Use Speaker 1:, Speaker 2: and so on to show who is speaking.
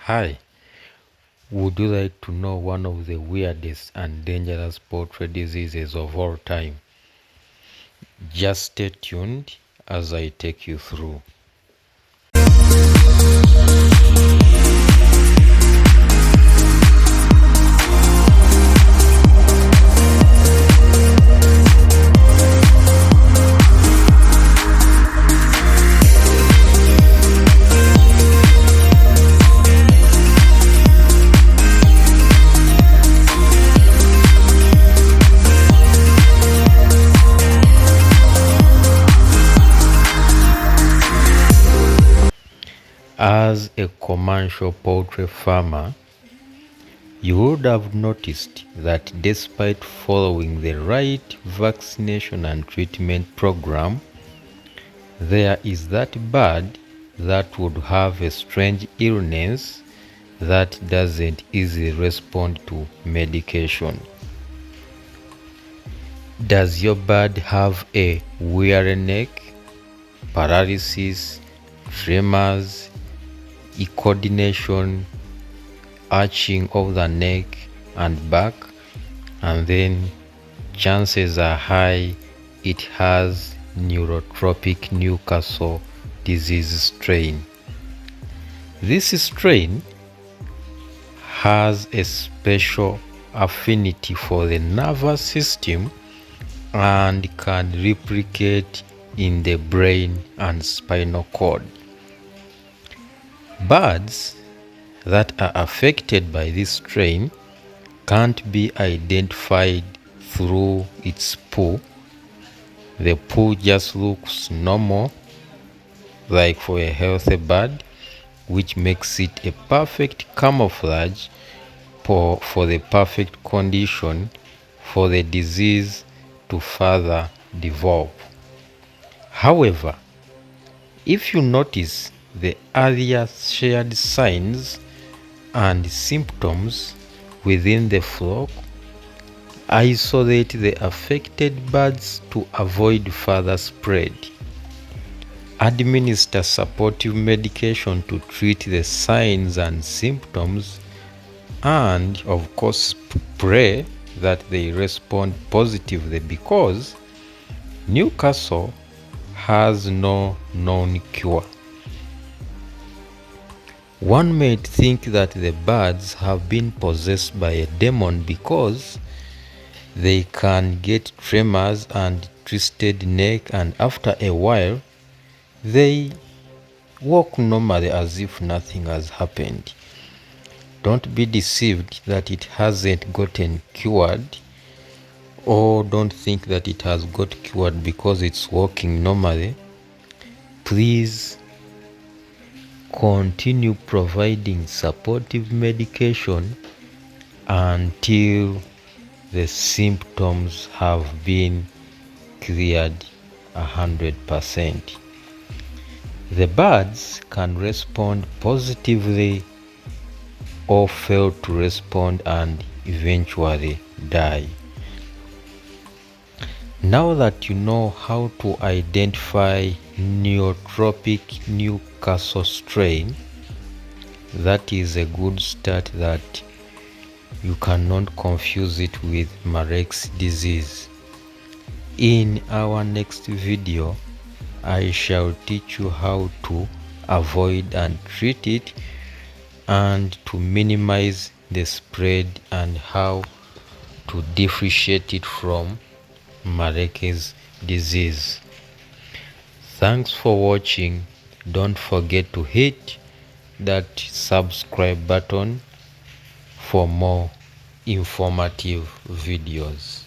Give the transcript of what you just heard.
Speaker 1: Hi, would you like to know one of the weirdest and dangerous poultry diseases of all time? Just stay tuned as I take you through. As a commercial poultry farmer, you would have noticed that despite following the right vaccination and treatment program, there is that bird that would have a strange illness that doesn't easily respond to medication. Does your bird have a weary neck, paralysis, tremors, coordination, arching of the neck and back, and then chances are high it has neurotropic Newcastle disease strain? This strain has a special affinity for the nervous system and can replicate in the brain and spinal cord. Birds that are affected by this strain can't be identified through its poo. The poo just looks normal, like for a healthy bird, which makes it a perfect camouflage for the perfect condition for the disease to further develop. However, if you notice the earlier shared signs and symptoms within the flock, isolate the affected birds to avoid further spread. Administer supportive medication to treat the signs and symptoms, and of course pray that they respond positively, because Newcastle has no known cure. One may think that the birds have been possessed by a demon because they can get tremors and twisted neck, and after a while they walk normally as if nothing has happened. Don't be deceived that it hasn't gotten cured, or don't think that it has got cured because it's walking normally. Please continue providing supportive medication until the symptoms have been cleared 100%. The birds can respond positively or fail to respond and eventually die. Now that you know how to identify neurotropic Newcastle strain, that is a good start that you cannot confuse it with Marek's disease. In our next video, I shall teach you how to avoid and treat it, and to minimize the spread, and how to differentiate it from Marek's disease. Thanks for watching. Don't forget to hit that subscribe button for more informative videos.